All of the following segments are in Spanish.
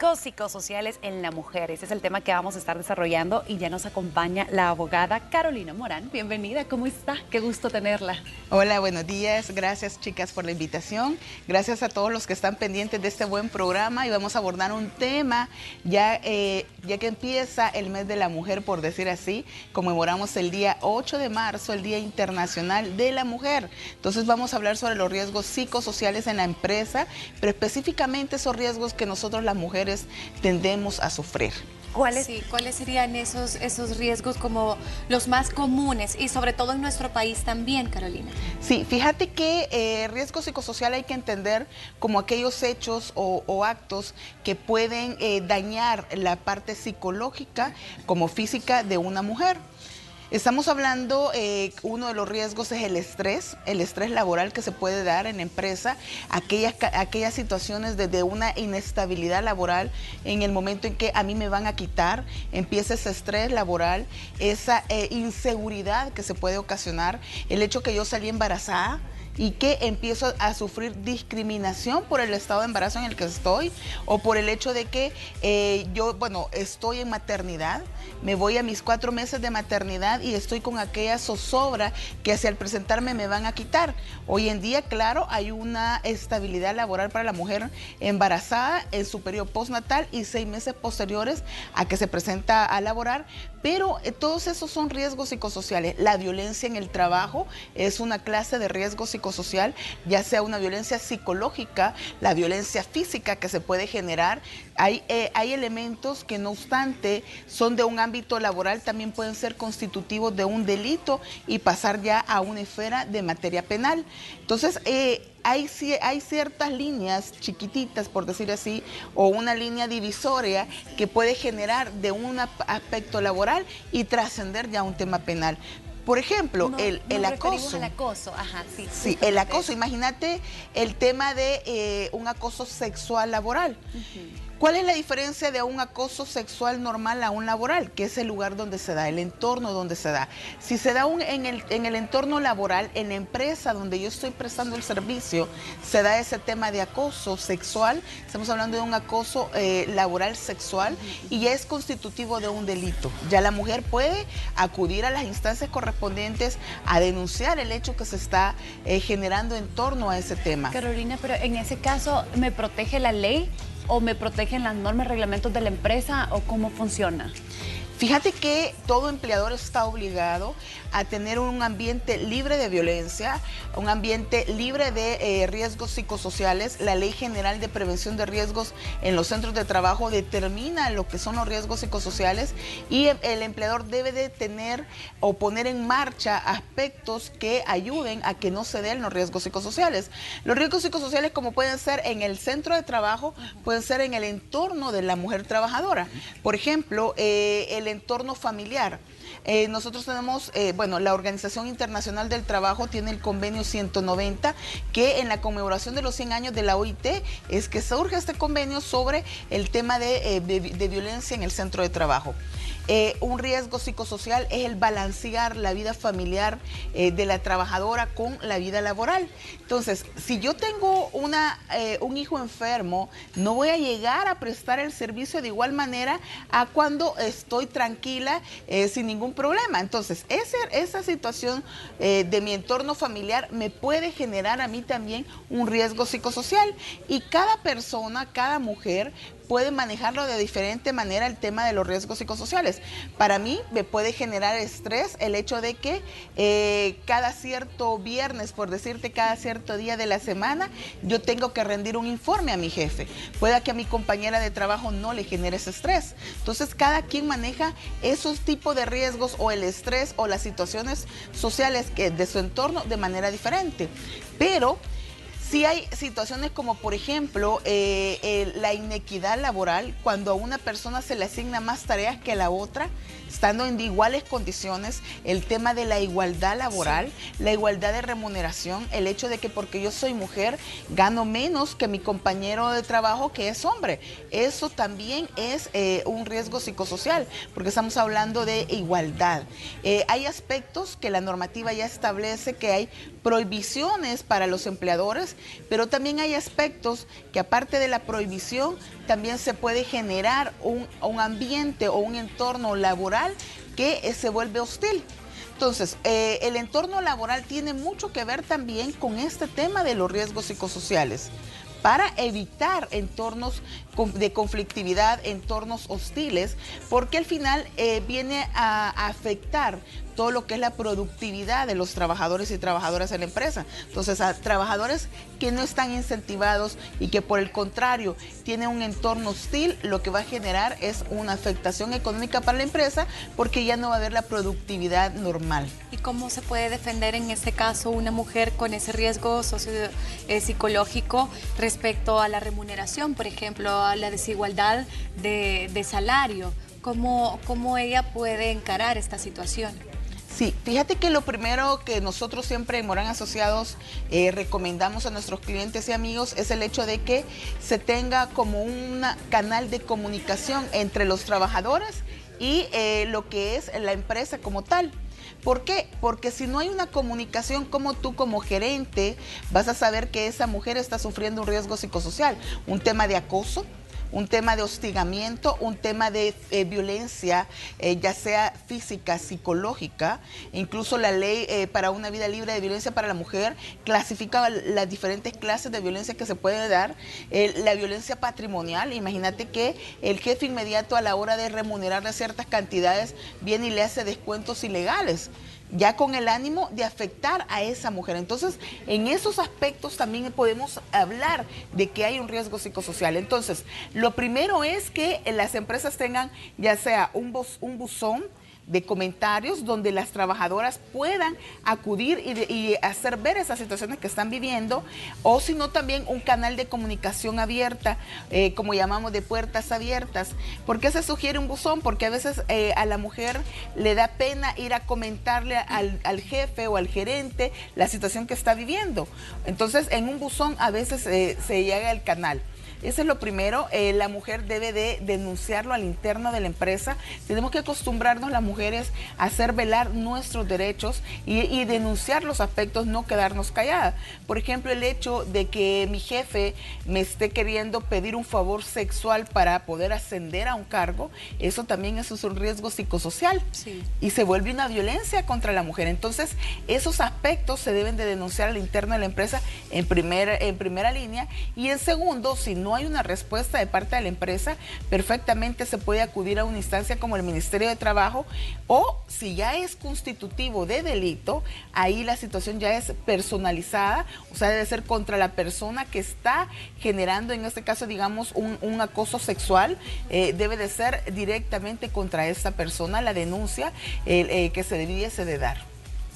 riesgos psicosociales en la mujer. Ese es el tema que vamos a estar desarrollando y ya nos acompaña la abogada Carolina Morán. Bienvenida, ¿cómo está? Qué gusto tenerla. Hola, buenos días. Gracias, chicas, por la invitación. Gracias a todos los que están pendientes de este buen programa y vamos a abordar un tema ya que empieza el mes de la mujer, por decir así. Conmemoramos el día 8 de marzo, el Día Internacional de la Mujer. Entonces vamos a hablar sobre los riesgos psicosociales en la empresa, pero específicamente esos riesgos que nosotros las mujeres tendemos a sufrir. ¿Cuáles serían esos riesgos como los más comunes y sobre todo en nuestro país también, Carolina? Sí, fíjate que riesgo psicosocial hay que entender como aquellos hechos o actos que pueden dañar la parte psicológica como física de una mujer. Estamos hablando, uno de los riesgos es el estrés laboral que se puede dar en la empresa, aquellas situaciones de una inestabilidad laboral en el momento en que a mí me van a quitar, empieza ese estrés laboral, esa inseguridad que se puede ocasionar, el hecho que yo salí embarazada y que empiezo a sufrir discriminación por el estado de embarazo en el que estoy o por el hecho de que estoy en maternidad, me voy a mis 4 meses de maternidad y estoy con aquella zozobra que hacia el presentarme me van a quitar. Hoy en día, claro, hay una estabilidad laboral para la mujer embarazada en su periodo postnatal y 6 meses posteriores a que se presenta a laborar, pero todos esos son riesgos psicosociales. La violencia en el trabajo es una clase de riesgo psicosocial, ya sea una violencia psicológica, la violencia física que se puede generar. Hay elementos que no obstante son de un ámbito laboral, también pueden ser constitutivos de un delito y pasar ya a una esfera de materia penal. Entonces, hay ciertas líneas chiquititas, por decir así, o una línea divisoria que puede generar de un aspecto laboral y trascender ya a un tema penal. Por ejemplo, el acoso. Al acoso, ajá, sí. Sí, el acoso. Imagínate el tema de un acoso sexual laboral. ¿Cuál es la diferencia de un acoso sexual normal a un laboral? Que es el lugar donde se da, el entorno donde se da. Si se da en el entorno laboral, en la empresa donde yo estoy prestando el servicio, se da ese tema de acoso sexual. Estamos hablando de un acoso laboral sexual y ya es constitutivo de un delito. Ya la mujer puede acudir a las instancias correspondientes a denunciar el hecho que se está generando en torno a ese tema. Carolina, pero en ese caso, ¿me protege la ley o me protegen las normas, reglamentos de la empresa o cómo funciona? Fíjate que todo empleador está obligado a tener un ambiente libre de violencia, un ambiente libre de riesgos psicosociales. La Ley General de Prevención de Riesgos en los Centros de Trabajo determina lo que son los riesgos psicosociales y el empleador debe de tener o poner en marcha aspectos que ayuden a que no se den los riesgos psicosociales. Los riesgos psicosociales, como pueden ser en el centro de trabajo, pueden ser en el entorno de la mujer trabajadora. Por ejemplo, el entorno familiar. Nosotros tenemos, la Organización Internacional del Trabajo tiene el convenio 190, que en la conmemoración de los 100 años de la OIT es que surge este convenio sobre el tema de violencia en el centro de trabajo. Un riesgo psicosocial es el balancear la vida familiar de la trabajadora con la vida laboral. Entonces, si yo tengo un hijo enfermo, no voy a llegar a prestar el servicio de igual manera a cuando estoy tranquila sin ningún problema. Entonces, esa situación de mi entorno familiar me puede generar a mí también un riesgo psicosocial. Y cada persona, cada mujer puede manejarlo de diferente manera el tema de los riesgos psicosociales. Para mí me puede generar estrés el hecho de que cada cierto viernes, por decirte, cada cierto día de la semana, yo tengo que rendir un informe a mi jefe. Pueda que a mi compañera de trabajo no le genere ese estrés. Entonces, cada quien maneja esos tipos de riesgos o el estrés o las situaciones sociales de su entorno de manera diferente. Pero sí hay situaciones como, por ejemplo, la inequidad laboral, cuando a una persona se le asigna más tareas que a la otra, estando en iguales condiciones, el tema de la igualdad laboral, la igualdad de remuneración, el hecho de que porque yo soy mujer gano menos que mi compañero de trabajo que es hombre. Eso también es un riesgo psicosocial, porque estamos hablando de igualdad. Hay aspectos que la normativa ya establece que hay prohibiciones para los empleadores, pero también hay aspectos que aparte de la prohibición, también se puede generar un ambiente o un entorno laboral que se vuelve hostil. Entonces, el entorno laboral tiene mucho que ver también con este tema de los riesgos psicosociales, para evitar entornos de conflictividad, entornos hostiles, porque al final viene a afectar todo lo que es la productividad de los trabajadores y trabajadoras en la empresa. Entonces, a trabajadores que no están incentivados y que por el contrario tienen un entorno hostil, lo que va a generar es una afectación económica para la empresa porque ya no va a haber la productividad normal. ¿Y cómo se puede defender en este caso una mujer con ese riesgo psicológico respecto a la remuneración, por ejemplo, a la desigualdad de salario? ¿Cómo ella puede encarar esta situación? Sí, fíjate que lo primero que nosotros siempre en Morán Asociados recomendamos a nuestros clientes y amigos es el hecho de que se tenga como un canal de comunicación entre los trabajadores y lo que es la empresa como tal. ¿Por qué? Porque si no hay una comunicación, como tú como gerente vas a saber que esa mujer está sufriendo un riesgo psicosocial, un tema de acoso, un tema de hostigamiento, un tema de violencia, ya sea física, psicológica. Incluso la ley para una vida libre de violencia para la mujer clasifica las diferentes clases de violencia que se puede dar. La violencia patrimonial, imagínate que el jefe inmediato a la hora de remunerarle ciertas cantidades viene y le hace descuentos ilegales, ya con el ánimo de afectar a esa mujer. Entonces, en esos aspectos también podemos hablar de que hay un riesgo psicosocial. Entonces, lo primero es que las empresas tengan ya sea un buzón de comentarios donde las trabajadoras puedan acudir y hacer ver esas situaciones que están viviendo, o si no también un canal de comunicación abierta, como llamamos de puertas abiertas. ¿Por qué se sugiere un buzón? Porque a veces a la mujer le da pena ir a comentarle al jefe o al gerente la situación que está viviendo. Entonces en un buzón a veces se llega al canal. Eso es lo primero. La mujer debe de denunciarlo al interno de la empresa. Tenemos que acostumbrarnos las mujeres a hacer velar nuestros derechos y denunciar los aspectos, no quedarnos calladas. Por ejemplo, el hecho de que mi jefe me esté queriendo pedir un favor sexual para poder ascender a un cargo, eso también es un riesgo psicosocial. Sí. Y se vuelve una violencia contra la mujer. Entonces, esos aspectos se deben de denunciar al interno de la empresa en primera línea. Y en segundo, si no hay una respuesta de parte de la empresa, perfectamente se puede acudir a una instancia como el Ministerio de Trabajo, o si ya es constitutivo de delito, ahí la situación ya es personalizada, o sea, debe ser contra la persona que está generando, en este caso, digamos, un acoso sexual, debe de ser directamente contra esta persona la denuncia que se debiese de dar.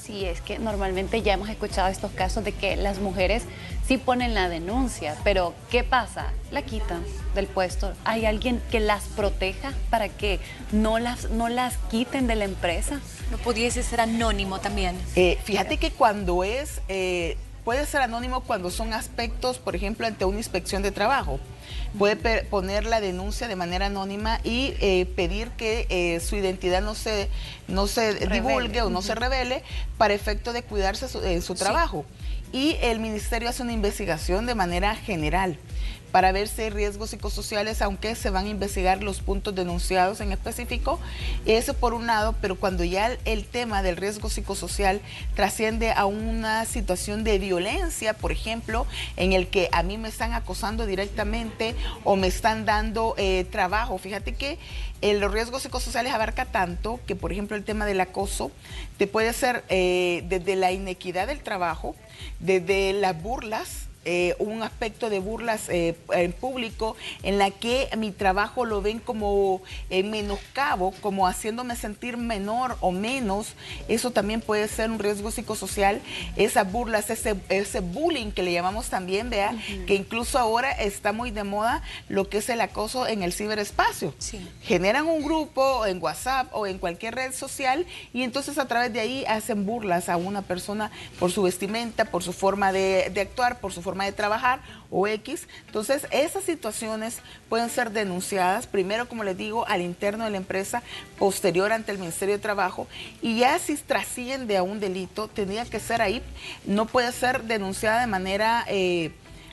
Sí, es que normalmente ya hemos escuchado estos casos de que las mujeres sí ponen la denuncia, pero ¿qué pasa? La quitan del puesto. ¿Hay alguien que las proteja para que no las quiten de la empresa? ¿No pudiese ser anónimo también? Fíjate que cuando puede ser anónimo cuando son aspectos, por ejemplo, ante una inspección de trabajo. Puede poner la denuncia de manera anónima y pedir que su identidad no se divulgue o no se revele para efecto de cuidarse su trabajo. Y el ministerio hace una investigación de manera general para ver si hay riesgos psicosociales, aunque se van a investigar los puntos denunciados en específico. Eso por un lado, pero cuando ya el tema del riesgo psicosocial trasciende a una situación de violencia, por ejemplo, en el que a mí me están acosando directamente o me están dando trabajo. Fíjate que los riesgos psicosociales abarca tanto que, por ejemplo, el tema del acoso te puede ser desde la inequidad del trabajo, desde las burlas, un aspecto de burlas en público en la que mi trabajo lo ven como menoscabo, como haciéndome sentir menor o menos. Eso también puede ser un riesgo psicosocial. Esas burlas, ese bullying que le llamamos también, vea, que incluso ahora está muy de moda lo que es el acoso en el ciberespacio. Sí. Generan un grupo en WhatsApp o en cualquier red social y entonces a través de ahí hacen burlas a una persona por su vestimenta, por su forma de actuar, por su forma forma de trabajar o X. Entonces, esas situaciones pueden ser denunciadas, primero, como les digo, al interno de la empresa, posterior ante el Ministerio de Trabajo, y ya si trasciende a un delito, tendría que ser ahí, no puede ser denunciada de manera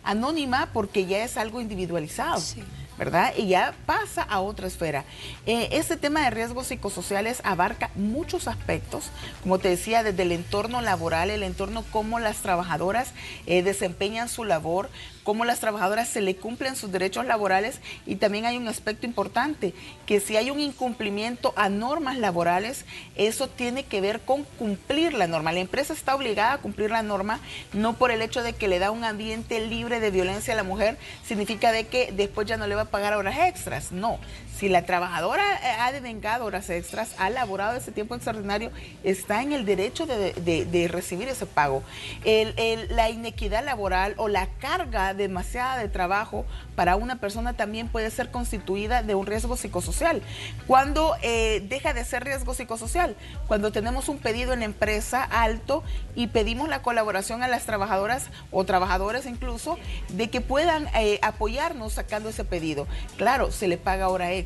anónima porque ya es algo individualizado. Sí. ¿Verdad? Y ya pasa a otra esfera. Este tema de riesgos psicosociales abarca muchos aspectos, como te decía, desde el entorno laboral, el entorno cómo las trabajadoras desempeñan su labor, cómo las trabajadoras se le cumplen sus derechos laborales, y también hay un aspecto importante, que si hay un incumplimiento a normas laborales, eso tiene que ver con cumplir la norma. La empresa está obligada a cumplir la norma, no por el hecho de que le da un ambiente libre de violencia a la mujer, significa de que después ya no le va a pagar horas extras, no. Si la trabajadora ha devengado horas extras, ha laborado ese tiempo extraordinario, está en el derecho de recibir ese pago. La inequidad laboral o la carga demasiada de trabajo para una persona también puede ser constituida de un riesgo psicosocial. ¿Cuándo deja de ser riesgo psicosocial? Cuando tenemos un pedido en la empresa alto y pedimos la colaboración a las trabajadoras o trabajadores incluso de que puedan apoyarnos sacando ese pedido. Claro, se le paga hora extra.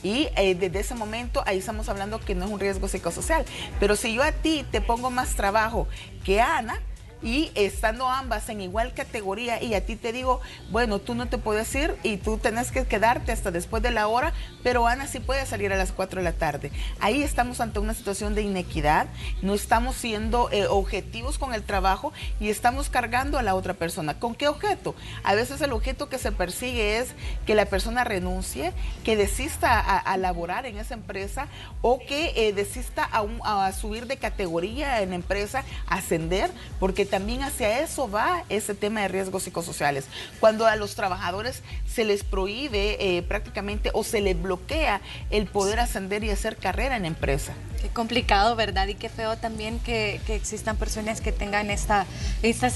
Y desde ese momento ahí estamos hablando que no es un riesgo psicosocial. Pero si yo a ti te pongo más trabajo que a Ana, y estando ambas en igual categoría, y a ti te digo, bueno, tú no te puedes ir y tú tenés que quedarte hasta después de la hora, pero Ana sí puede salir a las 4 de la tarde. Ahí estamos ante una situación de inequidad, no estamos siendo objetivos con el trabajo y estamos cargando a la otra persona. ¿Con qué objeto? A veces el objeto que se persigue es que la persona renuncie, que desista a laborar en esa empresa, o que desista a subir de categoría en la empresa, ascender, porque también hacia eso va ese tema de riesgos psicosociales. Cuando a los trabajadores se les prohíbe prácticamente o se les bloquea el poder ascender y hacer carrera en la empresa. Qué complicado, ¿verdad? Y qué feo también que existan personas que tengan estas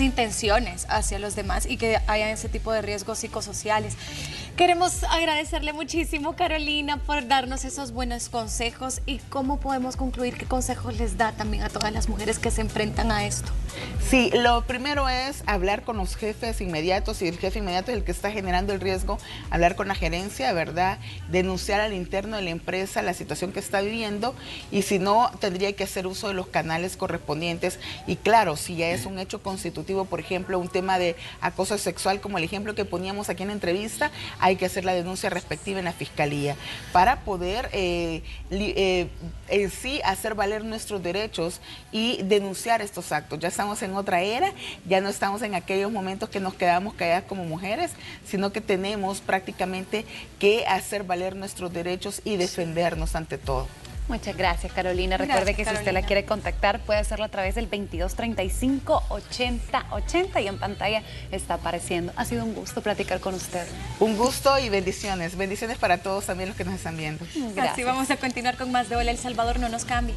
intenciones hacia los demás y que haya ese tipo de riesgos psicosociales. Queremos agradecerle muchísimo, Carolina, por darnos esos buenos consejos. ¿Y cómo podemos concluir? ¿Qué consejos les da también a todas las mujeres que se enfrentan a esto? Sí, lo primero es hablar con los jefes inmediatos. Si el jefe inmediato es el que está generando el riesgo, hablar con la gerencia, ¿verdad? Denunciar al interno de la empresa la situación que está viviendo, y si no, tendría que hacer uso de los canales correspondientes. Y claro, si ya es un hecho constitutivo, por ejemplo, un tema de acoso sexual, como el ejemplo que poníamos aquí en la entrevista, hay que hacer la denuncia respectiva en la fiscalía para poder en sí hacer valer nuestros derechos y denunciar estos actos. Ya estamos en otra era, ya no estamos en aquellos momentos que nos quedamos calladas como mujeres, sino que tenemos prácticamente que hacer valer nuestros derechos y defendernos ante todo. Muchas gracias, Carolina. Recuerde que si usted la quiere contactar, puede hacerlo a través del 2235-8080 y en pantalla está apareciendo. Ha sido un gusto platicar con usted. Un gusto y bendiciones. Bendiciones para todos también los que nos están viendo. Gracias. Así vamos a continuar con más de Hola El Salvador, no nos cambie.